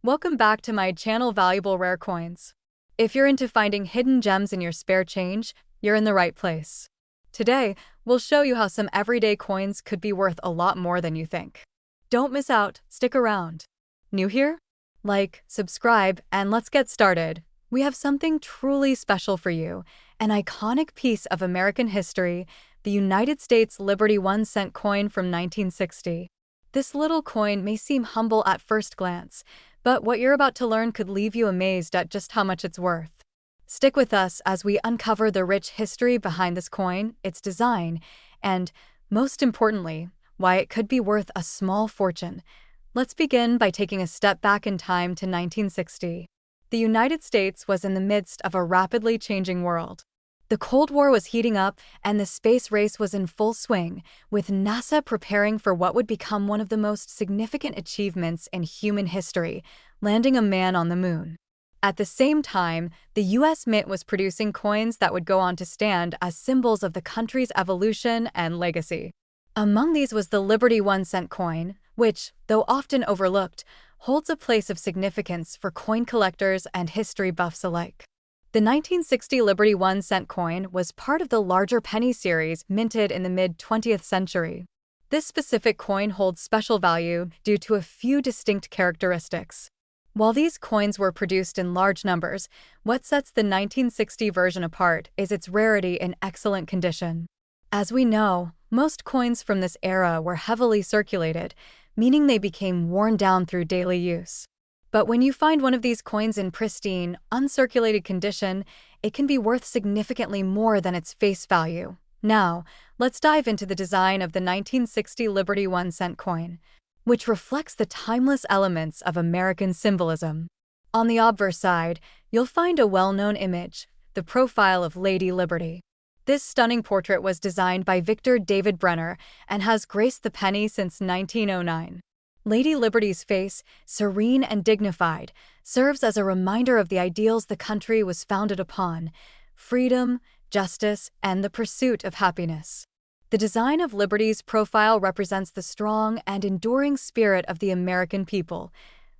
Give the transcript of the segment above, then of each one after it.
Welcome back to my channel Valuable Rare Coins. If you're into finding hidden gems in your spare change, you're in the right place. Today, we'll show you how some everyday coins could be worth a lot more than you think. Don't miss out, stick around. New here? Like, subscribe, and let's get started. We have something truly special for you, an iconic piece of American history, the United States Liberty 1-cent coin from 1960. This little coin may seem humble at first glance, but what you're about to learn could leave you amazed at just how much it's worth. Stick with us as we uncover the rich history behind this coin, its design, and, most importantly, why it could be worth a small fortune. Let's begin by taking a step back in time to 1960. The United States was in the midst of a rapidly changing world. The Cold War was heating up, and the space race was in full swing, with NASA preparing for what would become one of the most significant achievements in human history, landing a man on the moon. At the same time, the U.S. Mint was producing coins that would go on to stand as symbols of the country's evolution and legacy. Among these was the Liberty 1-cent coin, which, though often overlooked, holds a place of significance for coin collectors and history buffs alike. The 1960 Liberty 1-cent coin was part of the larger penny series minted in the mid-20th century. This specific coin holds special value due to a few distinct characteristics. While these coins were produced in large numbers, what sets the 1960 version apart is its rarity and excellent condition. As we know, most coins from this era were heavily circulated, meaning they became worn down through daily use. But when you find one of these coins in pristine, uncirculated condition, it can be worth significantly more than its face value. Now, let's dive into the design of the 1960 Liberty 1-cent coin, which reflects the timeless elements of American symbolism. On the obverse side, you'll find a well-known image, the profile of Lady Liberty. This stunning portrait was designed by Victor David Brenner and has graced the penny since 1909. Lady Liberty's face, serene and dignified, serves as a reminder of the ideals the country was founded upon: freedom, justice, and the pursuit of happiness. The design of Liberty's profile represents the strong and enduring spirit of the American people.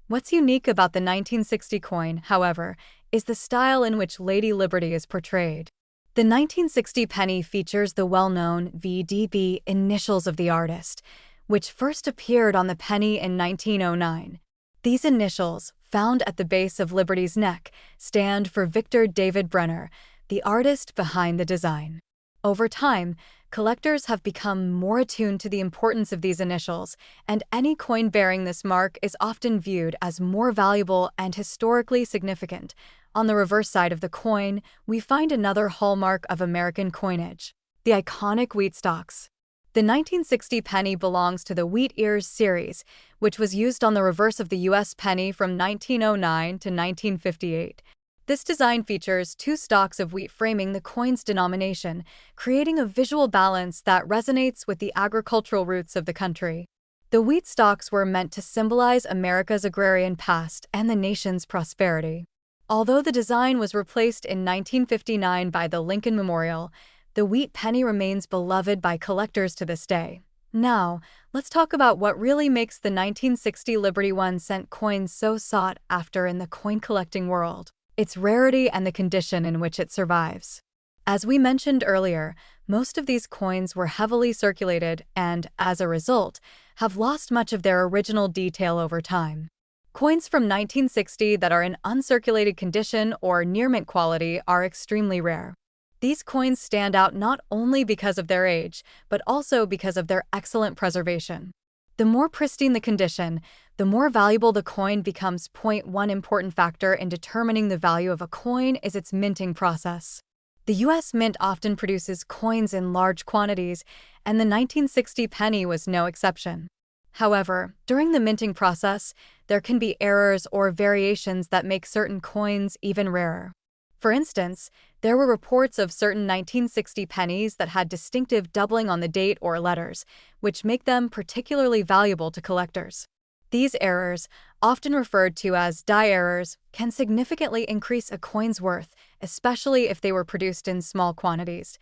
What's unique about the 1960 coin, however, is the style in which Lady Liberty is portrayed. The 1960 penny features the well-known VDB initials of the artist, which first appeared on the penny in 1909. These initials, found at the base of Liberty's neck, stand for Victor David Brenner, the artist behind the design. Over time, collectors have become more attuned to the importance of these initials, and any coin bearing this mark is often viewed as more valuable and historically significant. On the reverse side of the coin, we find another hallmark of American coinage: the iconic wheat stalks. The 1960 penny belongs to the Wheat Ears series, which was used on the reverse of the U.S. penny from 1909 to 1958. This design features two stalks of wheat framing the coin's denomination, creating a visual balance that resonates with the agricultural roots of the country. The wheat stalks were meant to symbolize America's agrarian past and the nation's prosperity. Although the design was replaced in 1959 by the Lincoln Memorial, the wheat penny remains beloved by collectors to this day. Now, let's talk about what really makes the 1960 Liberty 1-cent coin so sought after in the coin collecting world: its rarity and the condition in which it survives. As we mentioned earlier, most of these coins were heavily circulated and, as a result, have lost much of their original detail over time. Coins from 1960 that are in uncirculated condition or near mint quality are extremely rare. These coins stand out not only because of their age, but also because of their excellent preservation. The more pristine the condition, the more valuable the coin becomes. One important factor in determining the value of a coin is its minting process. The U.S. Mint often produces coins in large quantities, and the 1960 penny was no exception. However, during the minting process, there can be errors or variations that make certain coins even rarer. For instance, there were reports of certain 1960 pennies that had distinctive doubling on the date or letters, which make them particularly valuable to collectors. These errors, often referred to as die errors, can significantly increase a coin's worth, especially if they were produced in small quantities.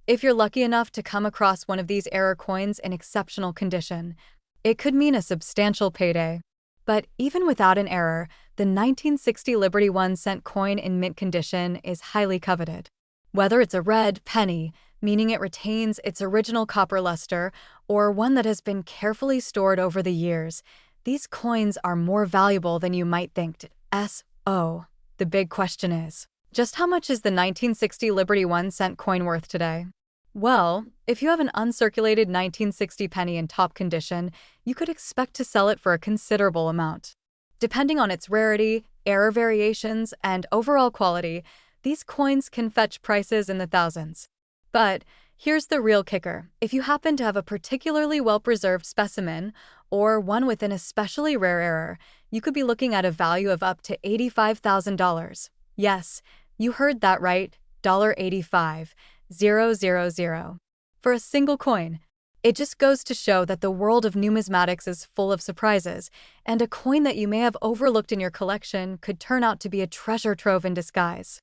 If you're lucky enough to come across one of these error coins in exceptional condition, it could mean a substantial payday. But even without an error, the 1960 Liberty 1-cent coin in mint condition is highly coveted. Whether it's a red penny, meaning it retains its original copper luster, or one that has been carefully stored over the years, these coins are more valuable than you might think. So, the big question is, just how much is the 1960 Liberty 1-cent coin worth today? Well, if you have an uncirculated 1960 penny in top condition, you could expect to sell it for a considerable amount. Depending on its rarity, error variations, and overall quality, these coins can fetch prices in the thousands. But here's the real kicker. If you happen to have a particularly well-preserved specimen, or one with an especially rare error, you could be looking at a value of up to $85,000. Yes, you heard that right, $85,000 for a single coin. It just goes to show that the world of numismatics is full of surprises, and a coin that you may have overlooked in your collection could turn out to be a treasure trove in disguise.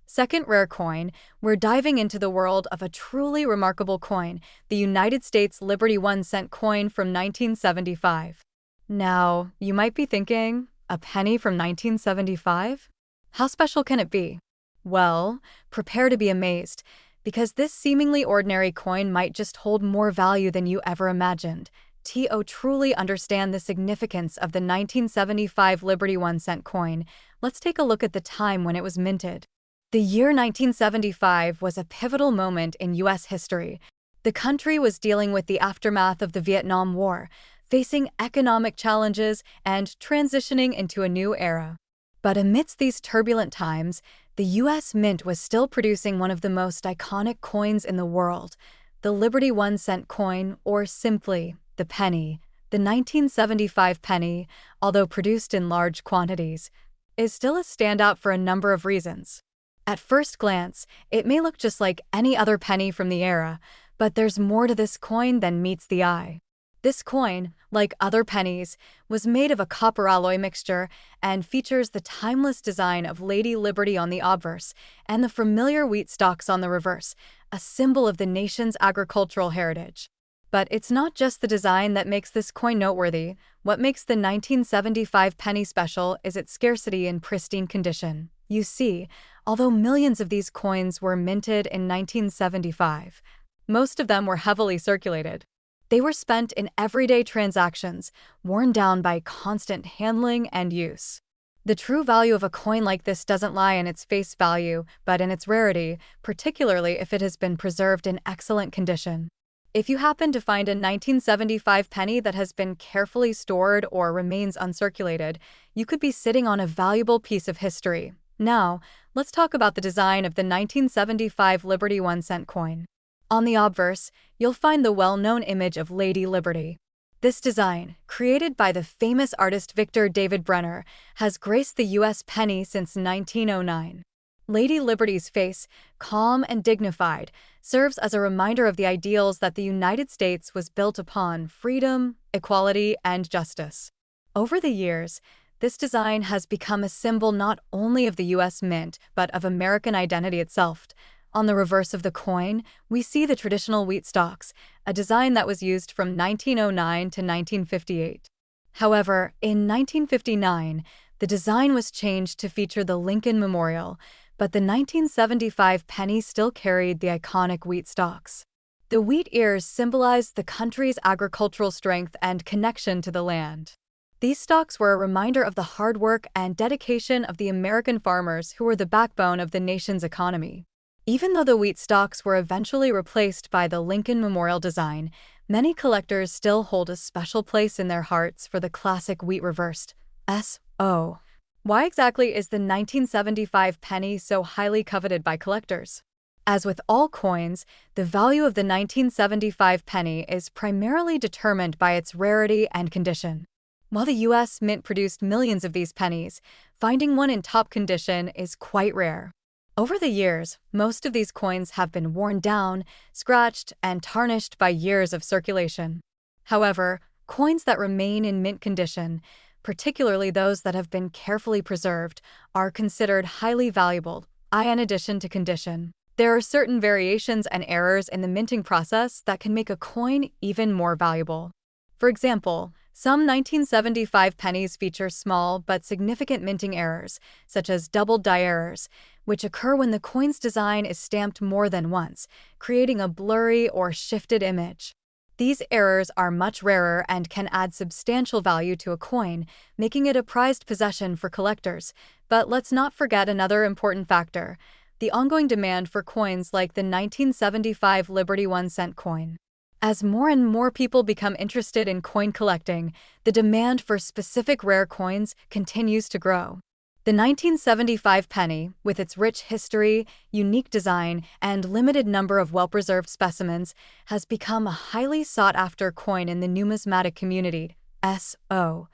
Second rare coin, we're diving into the world of a truly remarkable coin, the United States Liberty 1-cent coin from 1975. Now, you might be thinking, a penny from 1975? How special can it be? Well, prepare to be amazed, because this seemingly ordinary coin might just hold more value than you ever imagined. To truly understand the significance of the 1975 Liberty 1-cent coin, let's take a look at the time when it was minted. The year 1975 was a pivotal moment in U.S. history. The country was dealing with the aftermath of the Vietnam War, facing economic challenges and transitioning into a new era. But amidst these turbulent times, the U.S. Mint was still producing one of the most iconic coins in the world, the Liberty 1-cent coin, or simply, the penny. The 1975 penny, although produced in large quantities, is still a standout for a number of reasons. At first glance, it may look just like any other penny from the era, but there's more to this coin than meets the eye. This coin, like other pennies, was made of a copper alloy mixture and features the timeless design of Lady Liberty on the obverse and the familiar wheat stalks on the reverse, a symbol of the nation's agricultural heritage. But it's not just the design that makes this coin noteworthy. What makes the 1975 penny special is its scarcity in pristine condition. You see, although millions of these coins were minted in 1975, most of them were heavily circulated. They were spent in everyday transactions, worn down by constant handling and use. The true value of a coin like this doesn't lie in its face value, but in its rarity, particularly if it has been preserved in excellent condition. If you happen to find a 1975 penny that has been carefully stored or remains uncirculated, you could be sitting on a valuable piece of history. Now, let's talk about the design of the 1975 Liberty 1-cent coin. On the obverse, you'll find the well-known image of Lady Liberty. This design, created by the famous artist Victor David Brenner, has graced the U.S. penny since 1909. Lady Liberty's face, calm and dignified, serves as a reminder of the ideals that the United States was built upon: freedom, equality, and justice. Over the years, this design has become a symbol not only of the U.S. Mint, but of American identity itself. On the reverse of the coin, we see the traditional wheat stalks, a design that was used from 1909 to 1958. However, in 1959, the design was changed to feature the Lincoln Memorial, but the 1975 penny still carried the iconic wheat stalks. The wheat ears symbolized the country's agricultural strength and connection to the land. These stalks were a reminder of the hard work and dedication of the American farmers who were the backbone of the nation's economy. Even though the wheat stalks were eventually replaced by the Lincoln Memorial design, many collectors still hold a special place in their hearts for the classic wheat reversed. So, why exactly is the 1975 penny so highly coveted by collectors? As with all coins, the value of the 1975 penny is primarily determined by its rarity and condition. While the U.S. Mint produced millions of these pennies, finding one in top condition is quite rare. Over the years, most of these coins have been worn down, scratched, and tarnished by years of circulation. However, coins that remain in mint condition, particularly those that have been carefully preserved, are considered highly valuable. In addition to condition, there are certain variations and errors in the minting process that can make a coin even more valuable. For example, Some 1975 pennies feature small but significant minting errors, such as doubled die errors, which occur when the coin's design is stamped more than once, creating a blurry or shifted image. These errors are much rarer and can add substantial value to a coin, making it a prized possession for collectors. But let's not forget another important factor: the ongoing demand for coins like the 1975 Liberty 1-cent coin. As more and more people become interested in coin collecting, the demand for specific rare coins continues to grow. The 1975 penny, with its rich history, unique design, and limited number of well-preserved specimens, has become a highly sought-after coin in the numismatic community. So,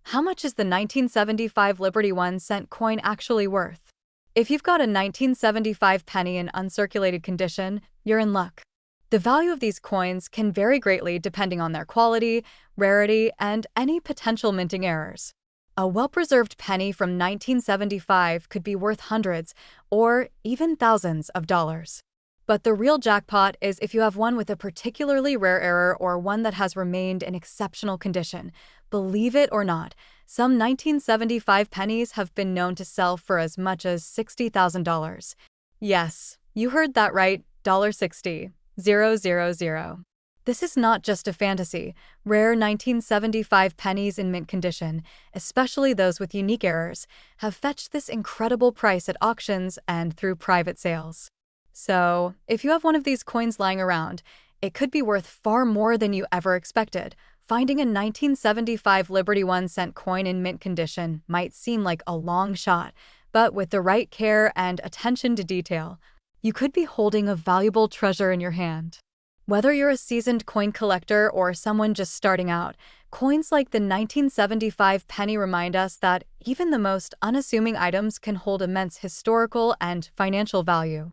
how much is the 1975 Liberty 1-cent coin actually worth? If you've got a 1975 penny in uncirculated condition, you're in luck. The value of these coins can vary greatly depending on their quality, rarity, and any potential minting errors. A well-preserved penny from 1975 could be worth hundreds or even thousands of dollars. But the real jackpot is if you have one with a particularly rare error or one that has remained in exceptional condition. Believe it or not, some 1975 pennies have been known to sell for as much as $60,000. Yes, you heard that right, $60,000. This is not just a fantasy. Rare 1975 pennies in mint condition, especially those with unique errors, have fetched this incredible price at auctions and through private sales. So, if you have one of these coins lying around, it could be worth far more than you ever expected. Finding a 1975 Liberty 1-cent coin in mint condition might seem like a long shot, but with the right care and attention to detail, you could be holding a valuable treasure in your hand. Whether you're a seasoned coin collector or someone just starting out, coins like the 1975 penny remind us that even the most unassuming items can hold immense historical and financial value.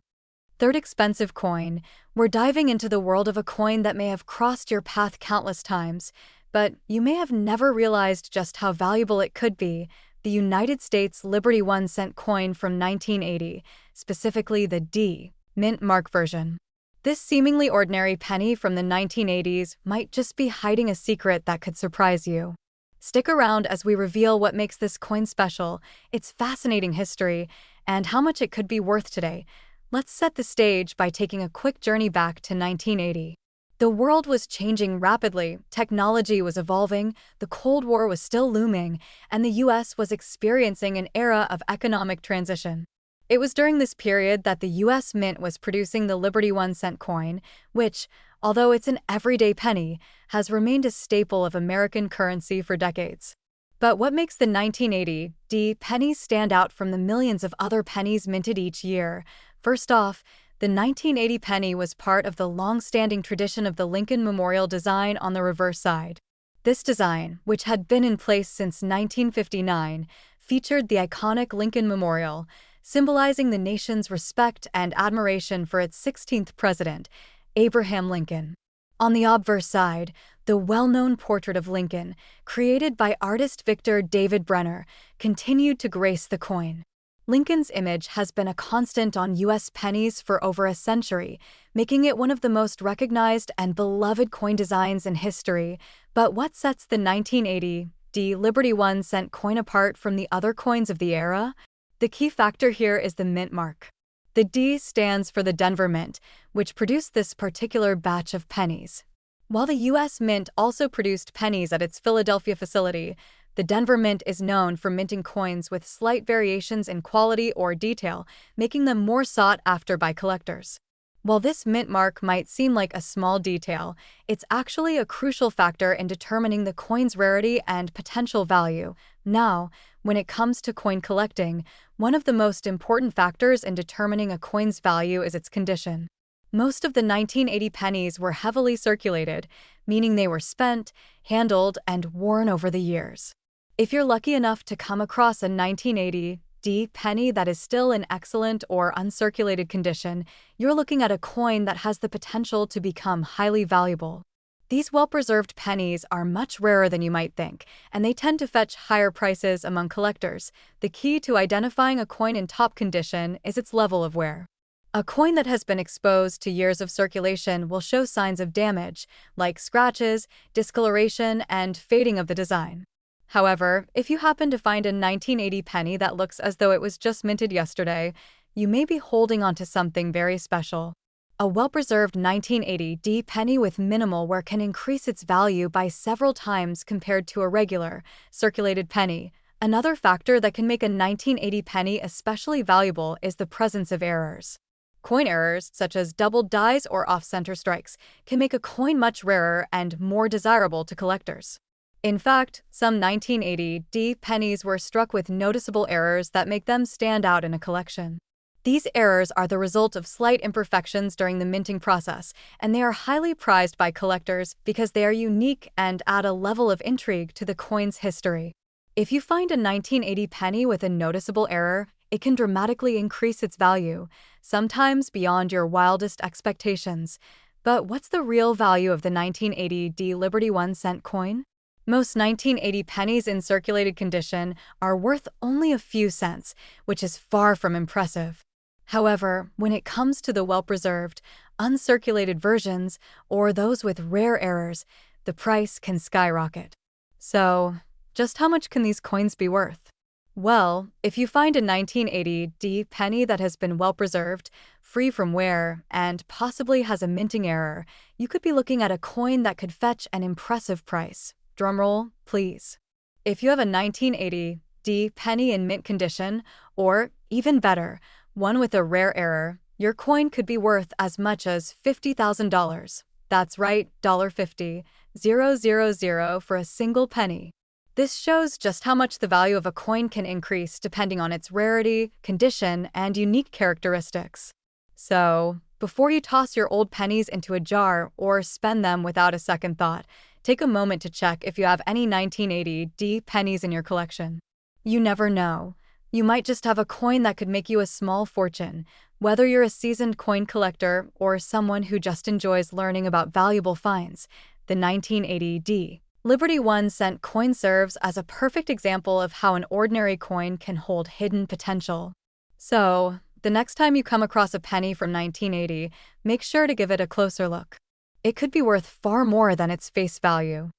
Third expensive coin. We're diving into the world of a coin that may have crossed your path countless times, but you may have never realized just how valuable it could be: the United States Liberty 1-cent coin from 1980, specifically the D mint mark version. This seemingly ordinary penny from the 1980s might just be hiding a secret that could surprise you. Stick around as we reveal what makes this coin special, its fascinating history, and how much it could be worth today. Let's set the stage by taking a quick journey back to 1980. The world was changing rapidly, technology was evolving, the Cold War was still looming, and the US was experiencing an era of economic transition. It was during this period that the US Mint was producing the Liberty 1-cent coin, which, although it's an everyday penny, has remained a staple of American currency for decades. But what makes the 1980 D penny stand out from the millions of other pennies minted each year? First off, the 1980 penny was part of the long-standing tradition of the Lincoln Memorial design on the reverse side. This design, which had been in place since 1959, featured the iconic Lincoln Memorial, symbolizing the nation's respect and admiration for its 16th president, Abraham Lincoln. On the obverse side, the well-known portrait of Lincoln, created by artist Victor David Brenner, continued to grace the coin. Lincoln's image has been a constant on U.S. pennies for over a century, making it one of the most recognized and beloved coin designs in history. But what sets the 1980 D Liberty 1-cent coin apart from the other coins of the era? The key factor here is the mint mark. The D stands for the Denver Mint, which produced this particular batch of pennies. While the U.S. Mint also produced pennies at its Philadelphia facility, the Denver Mint is known for minting coins with slight variations in quality or detail, making them more sought after by collectors. While this mint mark might seem like a small detail, it's actually a crucial factor in determining the coin's rarity and potential value. Now, when it comes to coin collecting, one of the most important factors in determining a coin's value is its condition. Most of the 1980 pennies were heavily circulated, meaning they were spent, handled, and worn over the years. If you're lucky enough to come across a 1980 D penny that is still in excellent or uncirculated condition, you're looking at a coin that has the potential to become highly valuable. These well-preserved pennies are much rarer than you might think, and they tend to fetch higher prices among collectors. The key to identifying a coin in top condition is its level of wear. A coin that has been exposed to years of circulation will show signs of damage, like scratches, discoloration, and fading of the design. However, if you happen to find a 1980 penny that looks as though it was just minted yesterday, you may be holding onto something very special. A well-preserved 1980 penny with minimal wear can increase its value by several times compared to a regular, circulated penny. Another factor that can make a 1980 penny especially valuable is the presence of errors. Coin errors, such as doubled dies or off-center strikes, can make a coin much rarer and more desirable to collectors. In fact, some 1980 pennies were struck with noticeable errors that make them stand out in a collection. These errors are the result of slight imperfections during the minting process, and they are highly prized by collectors because they are unique and add a level of intrigue to the coin's history. If you find a 1980 penny with a noticeable error, it can dramatically increase its value, sometimes beyond your wildest expectations. But what's the real value of the 1980 Liberty 1-cent coin? Most 1980 pennies in circulated condition are worth only a few cents, which is far from impressive. However, when it comes to the well-preserved, uncirculated versions, or those with rare errors, the price can skyrocket. So, just how much can these coins be worth? Well, if you find a 1980 penny that has been well-preserved, free from wear, and possibly has a minting error, you could be looking at a coin that could fetch an impressive price. Drumroll, please. If you have a 1980 penny in mint condition, or, even better, one with a rare error, your coin could be worth as much as $50,000. That's right, $50,000 for a single penny. This shows just how much the value of a coin can increase depending on its rarity, condition, and unique characteristics. So, before you toss your old pennies into a jar or spend them without a second thought, take a moment to check if you have any 1980 pennies in your collection. You never know. You might just have a coin that could make you a small fortune. Whether you're a seasoned coin collector or someone who just enjoys learning about valuable finds, the 1980 Liberty 1-cent coin serves as a perfect example of how an ordinary coin can hold hidden potential. So, the next time you come across a penny from 1980, make sure to give it a closer look. It could be worth far more than its face value.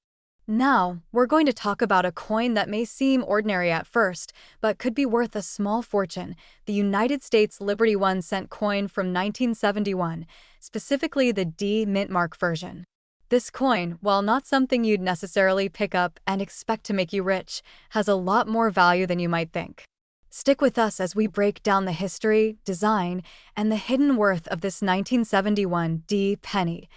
Now, we're going to talk about a coin that may seem ordinary at first, but could be worth a small fortune, the United States Liberty 1-cent coin from 1971, specifically the D mint mark version. This coin, while not something you'd necessarily pick up and expect to make you rich, has a lot more value than you might think. Stick with us as we break down the history, design, and the hidden worth of this 1971 D penny.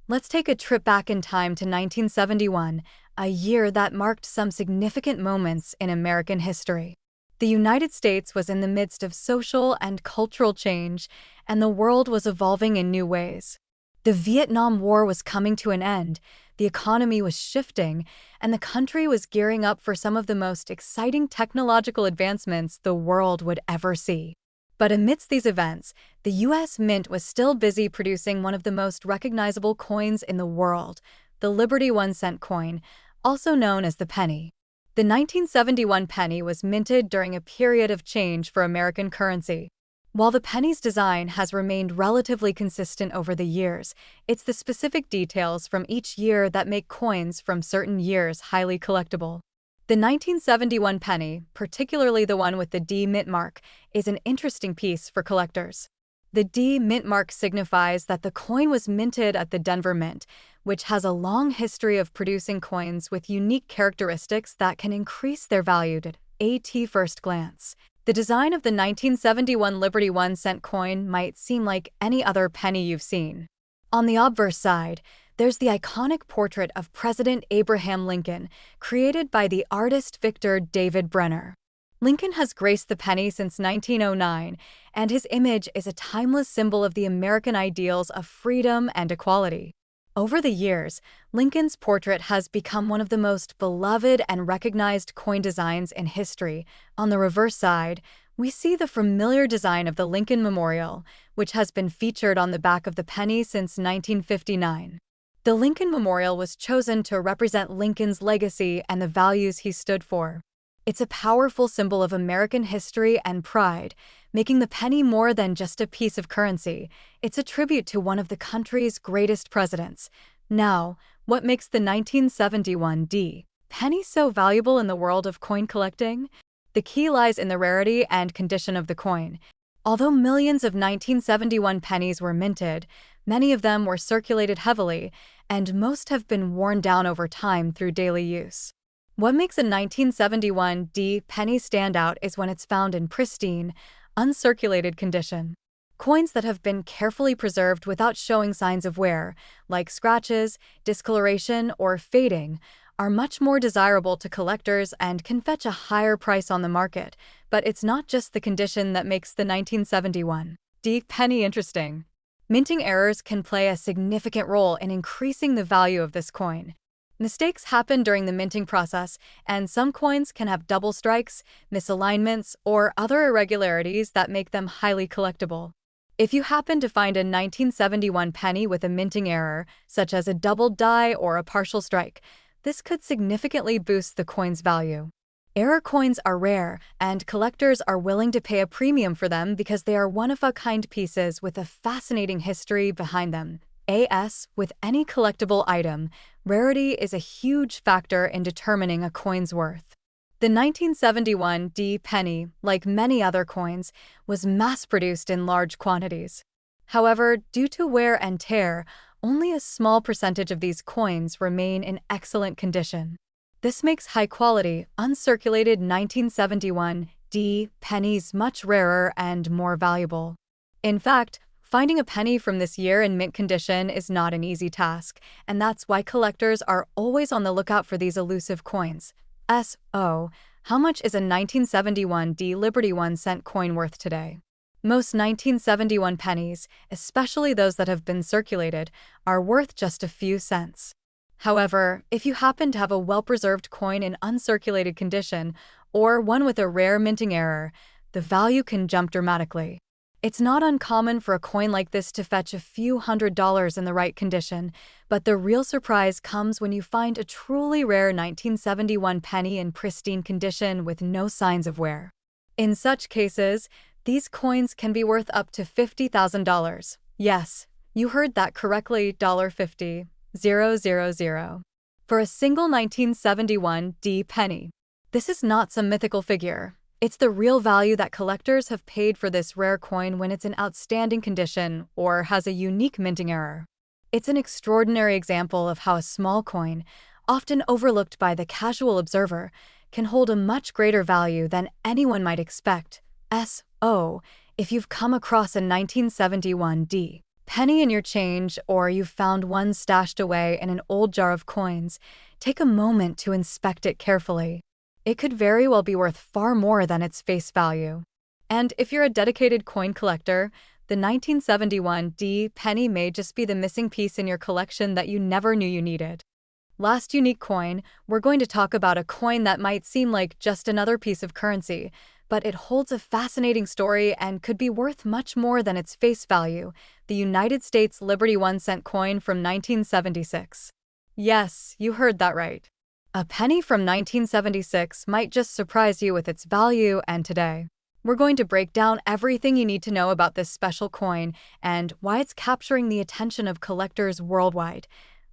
Let's take a trip back in time to 1971, a year that marked some significant moments in American history. The United States was in the midst of social and cultural change, and the world was evolving in new ways. The Vietnam War was coming to an end, the economy was shifting, and the country was gearing up for some of the most exciting technological advancements the world would ever see. But amidst these events, the U.S. Mint was still busy producing one of the most recognizable coins in the world, the Liberty 1-cent coin, also known as the penny. The 1971 penny was minted during a period of change for American currency. While the penny's design has remained relatively consistent over the years, it's the specific details from each year that make coins from certain years highly collectible. The 1971 penny, particularly the one with the D mint mark, is an interesting piece for collectors. The D mint mark signifies that the coin was minted at the Denver Mint, which has a long history of producing coins with unique characteristics that can increase their value at first glance. The design of the 1971 Liberty 1-cent coin might seem like any other penny you've seen. On the obverse side, there's the iconic portrait of President Abraham Lincoln, created by the artist Victor David Brenner. Lincoln has graced the penny since 1909, and his image is a timeless symbol of the American ideals of freedom and equality. Over the years, Lincoln's portrait has become one of the most beloved and recognized coin designs in history. On the reverse side, we see the familiar design of the Lincoln Memorial, which has been featured on the back of the penny since 1959. The Lincoln Memorial was chosen to represent Lincoln's legacy and the values he stood for. It's a powerful symbol of American history and pride, making the penny more than just a piece of currency. It's a tribute to one of the country's greatest presidents. Now, what makes the 1971 penny so valuable in the world of coin collecting? The key lies in the rarity and condition of the coin. Although millions of 1971 pennies were minted, many of them were circulated heavily, and most have been worn down over time through daily use. What makes a 1971 penny stand out is when it's found in pristine, uncirculated condition. Coins that have been carefully preserved without showing signs of wear, like scratches, discoloration, or fading, are much more desirable to collectors and can fetch a higher price on the market. But it's not just the condition that makes the 1971 penny interesting. Minting errors can play a significant role in increasing the value of this coin. Mistakes happen during the minting process, and some coins can have double strikes, misalignments, or other irregularities that make them highly collectible. If you happen to find a 1971 penny with a minting error, such as a doubled die or a partial strike, this could significantly boost the coin's value. Error coins are rare, and collectors are willing to pay a premium for them because they are one-of-a-kind pieces with a fascinating history behind them. As with any collectible item, rarity is a huge factor in determining a coin's worth. The 1971 penny, like many other coins, was mass-produced in large quantities. However, due to wear and tear, only a small percentage of these coins remain in excellent condition. This makes high-quality, uncirculated 1971 pennies much rarer and more valuable. In fact, finding a penny from this year in mint condition is not an easy task, and that's why collectors are always on the lookout for these elusive coins. How much is a 1971 Liberty 1-cent coin worth today? Most 1971 pennies, especially those that have been circulated, are worth just a few cents. However, if you happen to have a well-preserved coin in uncirculated condition, or one with a rare minting error, the value can jump dramatically. It's not uncommon for a coin like this to fetch a few $100s in the right condition, but the real surprise comes when you find a truly rare 1971 penny in pristine condition with no signs of wear. In such cases, these coins can be worth up to $50,000. Yes, you heard that correctly, $50,000. For a single 1971 penny. This is not some mythical figure. It's the real value that collectors have paid for this rare coin when it's in outstanding condition or has a unique minting error. It's an extraordinary example of how a small coin, often overlooked by the casual observer, can hold a much greater value than anyone might expect. If you've come across a 1971 penny in your change, or you've found one stashed away in an old jar of coins, take a moment to inspect it carefully. It could very well be worth far more than its face value. And if you're a dedicated coin collector, the 1971 penny may just be the missing piece in your collection that you never knew you needed. Last unique coin, we're going to talk about a coin that might seem like just another piece of currency, but it holds a fascinating story and could be worth much more than its face value, the United States Liberty 1-cent coin from 1976. Yes, you heard that right. A penny from 1976 might just surprise you with its value, and today, we're going to break down everything you need to know about this special coin and why it's capturing the attention of collectors worldwide.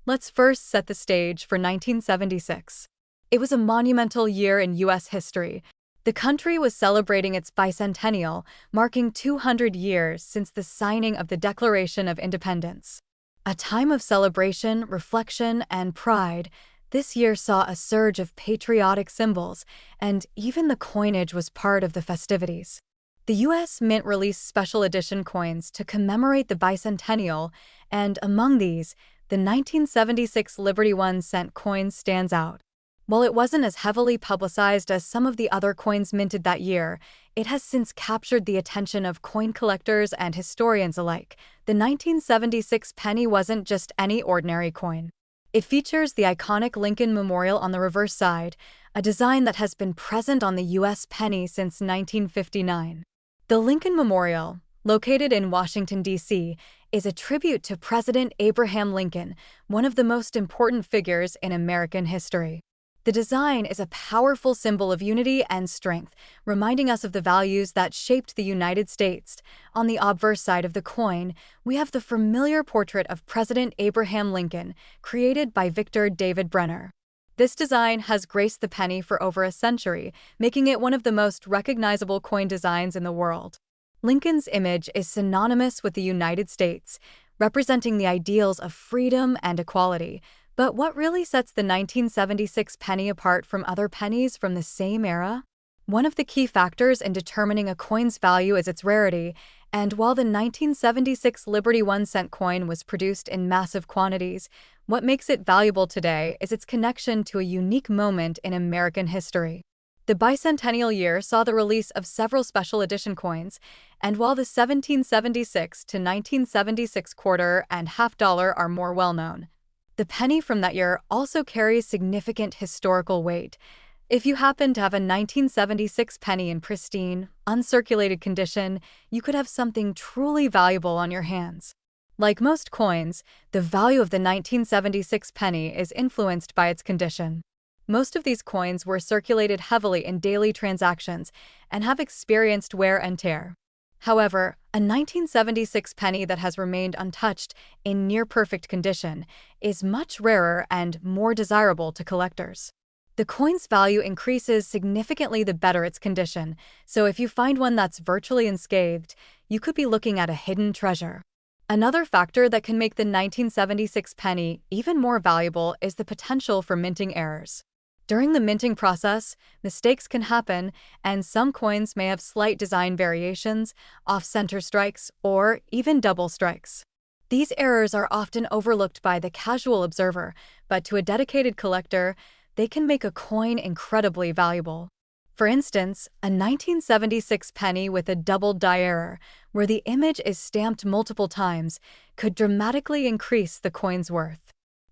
Let's first set the stage for 1976. It was a monumental year in U.S. history. The country was celebrating its bicentennial, marking 200 years since the signing of the Declaration of Independence. A time of celebration, reflection, and pride. This year saw a surge of patriotic symbols, and even the coinage was part of the festivities. The U.S. Mint released special edition coins to commemorate the bicentennial, and among these, the 1976 Liberty 1-cent coin stands out. While it wasn't as heavily publicized as some of the other coins minted that year, it has since captured the attention of coin collectors and historians alike. The 1976 penny wasn't just any ordinary coin. It features the iconic Lincoln Memorial on the reverse side, a design that has been present on the U.S. penny since 1959. The Lincoln Memorial, located in Washington, D.C., is a tribute to President Abraham Lincoln, one of the most important figures in American history. The design is a powerful symbol of unity and strength, reminding us of the values that shaped the United States. On the obverse side of the coin, we have the familiar portrait of President Abraham Lincoln, created by Victor David Brenner. This design has graced the penny for over a century, making it one of the most recognizable coin designs in the world. Lincoln's image is synonymous with the United States, representing the ideals of freedom and equality. But what really sets the 1976 penny apart from other pennies from the same era? One of the key factors in determining a coin's value is its rarity, and while the 1976 Liberty 1-cent coin was produced in massive quantities, what makes it valuable today is its connection to a unique moment in American history. The bicentennial year saw the release of several special edition coins, and while the 1776 to 1976 quarter and half dollar are more well-known, the penny from that year also carries significant historical weight. If you happen to have a 1976 penny in pristine, uncirculated condition, you could have something truly valuable on your hands. Like most coins, the value of the 1976 penny is influenced by its condition. Most of these coins were circulated heavily in daily transactions and have experienced wear and tear. However, a 1976 penny that has remained untouched in near-perfect condition is much rarer and more desirable to collectors. The coin's value increases significantly the better its condition, so if you find one that's virtually unscathed, you could be looking at a hidden treasure. Another factor that can make the 1976 penny even more valuable is the potential for minting errors. During the minting process, mistakes can happen, and some coins may have slight design variations, off-center strikes, or even double strikes. These errors are often overlooked by the casual observer, but to a dedicated collector, they can make a coin incredibly valuable. For instance, a 1976 penny with a double die error, where the image is stamped multiple times, could dramatically increase the coin's worth.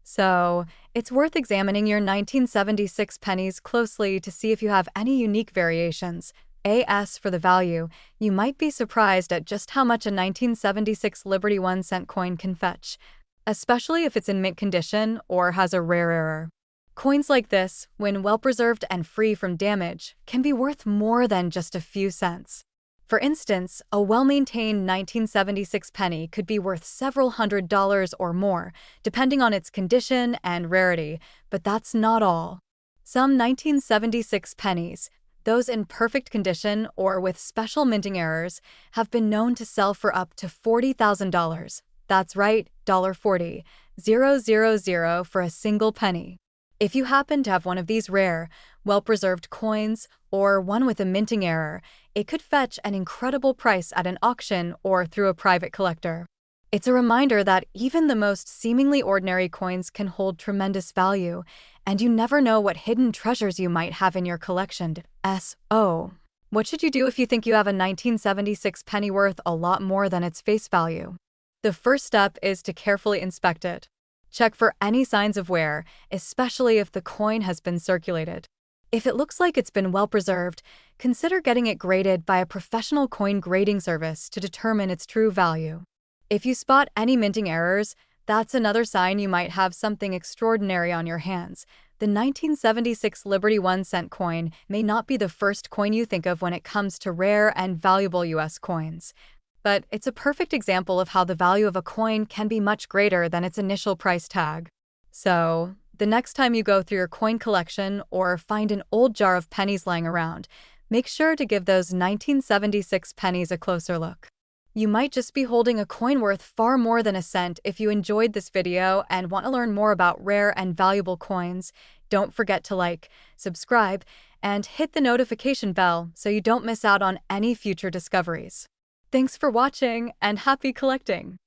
So, it's worth examining your 1976 pennies closely to see if you have any unique variations. As for the value, you might be surprised at just how much a 1976 Liberty 1-cent coin can fetch, especially if it's in mint condition or has a rare error. Coins like this, when well-preserved and free from damage, can be worth more than just a few cents. For instance, a well-maintained 1976 penny could be worth several $100s or more, depending on its condition and rarity, but that's not all. Some 1976 pennies, those in perfect condition or with special minting errors, have been known to sell for up to $40,000. That's right, $40,000 for a single penny. If you happen to have one of these rare, well-preserved coins, or one with a minting error, it could fetch an incredible price at an auction or through a private collector. It's a reminder that even the most seemingly ordinary coins can hold tremendous value, and you never know what hidden treasures you might have in your collection. What should you do if you think you have a 1976 penny worth a lot more than its face value? The first step is to carefully inspect it. Check for any signs of wear, especially if the coin has been circulated. If it looks like it's been well preserved, consider getting it graded by a professional coin grading service to determine its true value. If you spot any minting errors, that's another sign you might have something extraordinary on your hands. The 1976 Liberty 1-cent coin may not be the first coin you think of when it comes to rare and valuable U.S. coins. But it's a perfect example of how the value of a coin can be much greater than its initial price tag. So, the next time you go through your coin collection or find an old jar of pennies lying around, make sure to give those 1976 pennies a closer look. You might just be holding a coin worth far more than a cent. If you enjoyed this video and want to learn more about rare and valuable coins, don't forget to like, subscribe, and hit the notification bell so you don't miss out on any future discoveries. Thanks for watching and happy collecting!